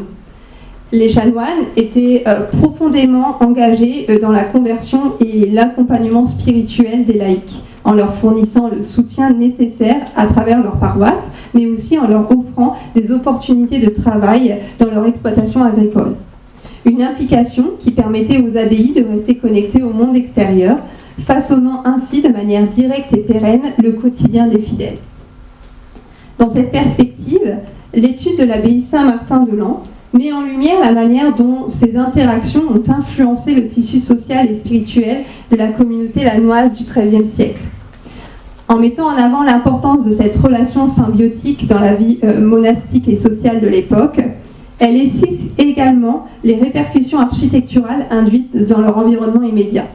Les chanoines étaient profondément engagés dans la conversion et l'accompagnement spirituel des laïcs, en leur fournissant le soutien nécessaire à travers leur paroisse, mais aussi en leur offrant des opportunités de travail dans leur exploitation agricole. Une implication qui permettait aux abbayes de rester connectées au monde extérieur, façonnant ainsi de manière directe et pérenne le quotidien des fidèles. Dans cette perspective, l'étude de l'abbaye Saint-Martin-de-Lens met en lumière la manière dont ces interactions ont influencé le tissu social et spirituel de la communauté lannoise du XIIIe siècle. En mettant en avant l'importance de cette relation symbiotique dans la vie monastique et sociale de l'époque, elle esquisse également les répercussions architecturales induites dans leur environnement immédiat.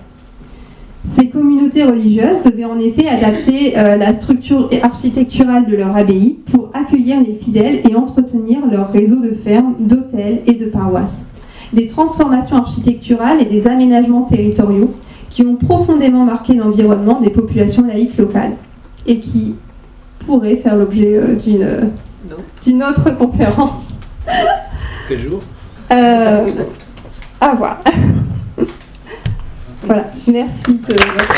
Ces communautés religieuses devaient en effet adapter la structure architecturale de leur abbaye pour accueillir les fidèles et entretenir leur réseau de fermes, d'hôtels et de paroisses. Des transformations architecturales et des aménagements territoriaux qui ont profondément marqué l'environnement des populations laïques locales et qui pourraient faire l'objet d'une autre conférence. Quel jour ? À voir. Voilà, merci de votre...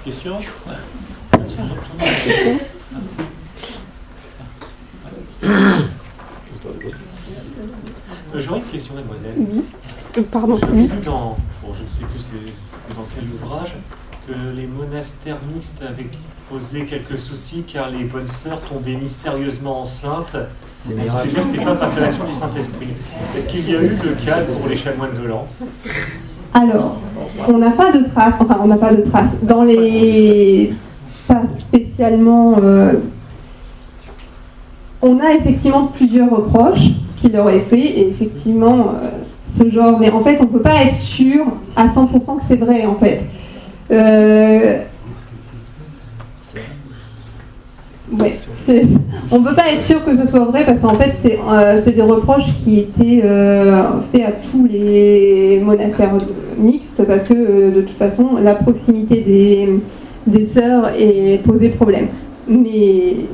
Question ? J'aurais une question, mademoiselle. Oui. Pardon. J'ai Oui. vu je ne sais plus c'est dans quel ouvrage, que les monastères mixtes avaient posé quelques soucis car les bonnes sœurs tombaient mystérieusement enceintes. C'est-à-dire que c'était pas grâce à l'action du Saint-Esprit. Est-ce qu'il y a eu le cas pour les chanoines de Lens ? Alors, on n'a pas de traces, dans les... pas spécialement... On a effectivement plusieurs reproches qu'il aurait fait, et effectivement, ce genre... Mais en fait, on ne peut pas être sûr à 100% que c'est vrai, en fait. Ouais, on ne peut pas être sûr que ce soit vrai parce qu'en fait c'est des reproches qui étaient faits à tous les monastères mixtes parce que de toute façon la proximité des sœurs posait problème. Mais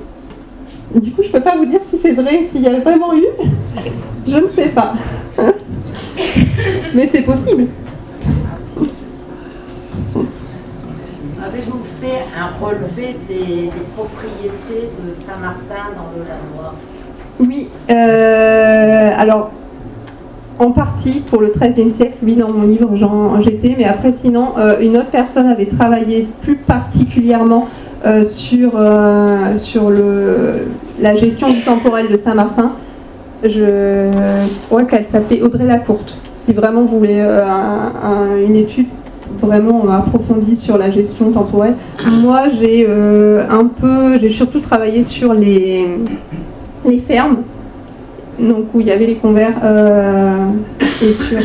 du coup je ne peux pas vous dire si c'est vrai, s'il y a vraiment eu, je ne sais pas. Mais c'est possible. Avez-vous fait un relevé des propriétés de Saint-Martin dans le Lannoy ? Oui, alors en partie pour le XIIIe siècle, oui, dans mon livre j'en ai, mais après sinon une autre personne avait travaillé plus particulièrement sur la gestion du temporel de Saint-Martin. Je crois qu'elle s'appelait Audrey Lacourte. Si vraiment vous voulez une étude vraiment approfondie sur la gestion temporelle. Moi, j'ai surtout travaillé sur les fermes, donc où il y avait les convers et sur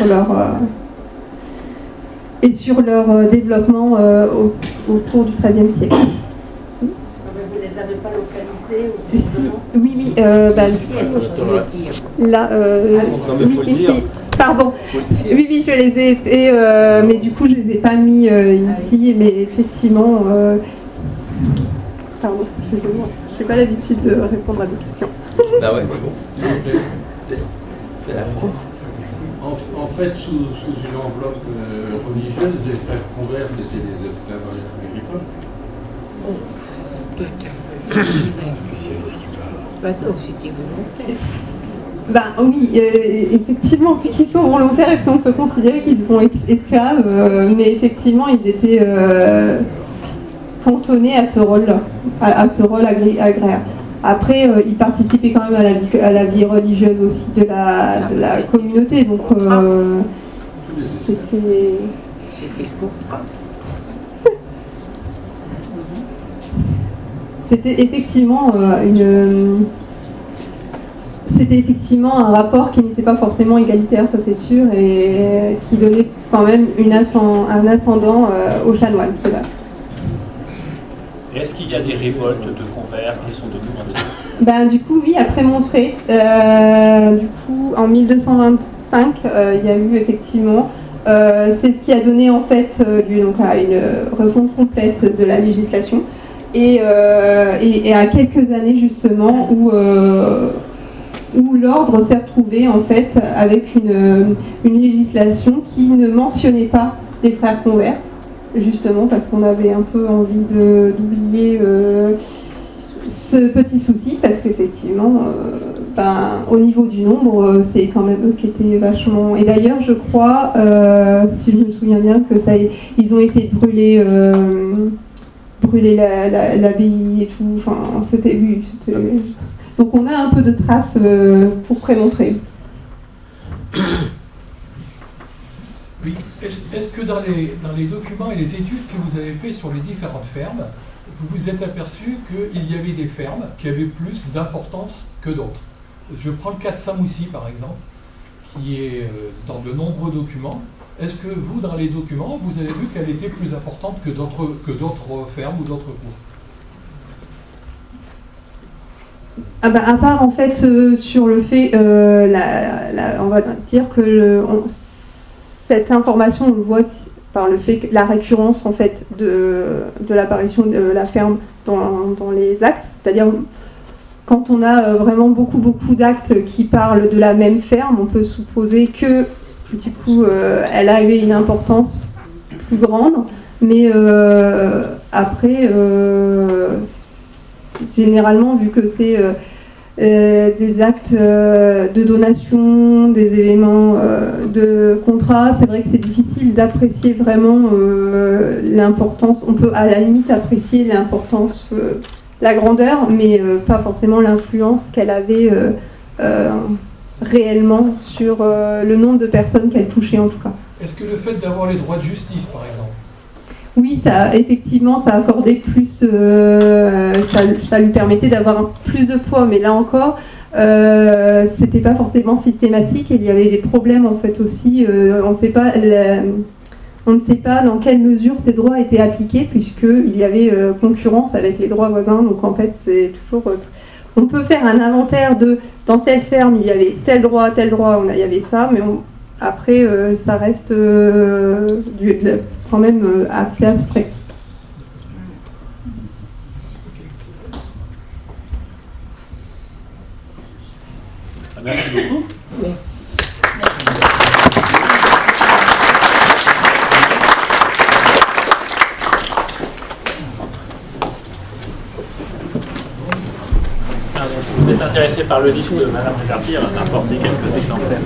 leur développement autour du XIIIe siècle. Pouvez-vous les avez pas localisés ou Si, oui, oui, bah, là, oui, ici. Pardon. Oui, oui, je les ai fait, mais du coup, je les ai pas mis ici, mais effectivement. Pardon, excusez-moi, je n'ai pas l'habitude de répondre à des questions. Bah ouais, mais bon. En fait, sous une enveloppe religieuse, les frères convers, c'était les esclaves agricoles. C'était volontaire. Ben oui, effectivement, vu qu'ils sont volontaires, est-ce qu'on peut considérer qu'ils sont esclaves, mais effectivement, ils étaient cantonnés à ce rôle-là, à ce rôle agraire. Après, ils participaient quand même à la vie religieuse aussi de la communauté, donc c'était C'était le contrat. C'était effectivement c'était effectivement un rapport qui n'était pas forcément égalitaire, ça c'est sûr, et qui donnait quand même un ascendant aux chanoines, c'est vrai. Et est-ce qu'il y a des révoltes de convers qui sont documentées? Ben, du coup, oui, après Montré, du coup, en 1225, il y a eu effectivement, c'est ce qui a donné en fait lieu donc, à une refonte complète de la législation, et à quelques années justement où l'ordre s'est retrouvé en fait avec une législation qui ne mentionnait pas les frères convers, justement parce qu'on avait un peu envie d'oublier ce petit souci, parce qu'effectivement, au niveau du nombre, c'est quand même eux qui étaient vachement... Et d'ailleurs, je crois, si je me souviens bien, que ils ont essayé de brûler l'abbaye et tout, enfin, c'était... Oui, c'était... Donc on a un peu de traces pour prémontrer. Oui. Est-ce que dans les documents et les études que vous avez fait sur les différentes fermes, vous vous êtes aperçu qu'il y avait des fermes qui avaient plus d'importance que d'autres? Je prends le cas de Samoussy par exemple, qui est dans de nombreux documents. Est-ce que vous, dans les documents, vous avez vu qu'elle était plus importante que d'autres fermes ou d'autres cours? À part en fait sur le fait, on va dire que cette information, on le voit par le fait que la récurrence en fait de l'apparition de la ferme dans les actes, c'est-à-dire quand on a vraiment beaucoup d'actes qui parlent de la même ferme, on peut supposer que du coup elle avait une importance plus grande, mais après généralement vu que c'est des actes de donation, des éléments de contrat, c'est vrai que c'est difficile d'apprécier vraiment l'importance. On peut à la limite apprécier l'importance, la grandeur, mais pas forcément l'influence qu'elle avait réellement sur le nombre de personnes qu'elle touchait en tout cas. Est-ce que le fait d'avoir les droits de justice par exemple? Oui, effectivement, ça accordait plus, ça lui permettait d'avoir plus de poids, mais là encore, c'était pas forcément systématique, et il y avait des problèmes en fait aussi. On ne sait pas dans quelle mesure ces droits étaient appliqués, puisqu'il y avait concurrence avec les droits voisins. Donc en fait, c'est toujours. On peut faire un inventaire dans telle ferme, il y avait tel droit, il y avait ça, mais après, ça reste quand même assez abstrait. Merci beaucoup. Merci. Alors, si vous êtes intéressé par le livre de Madame Réverbier, on va apporter quelques exemplaires.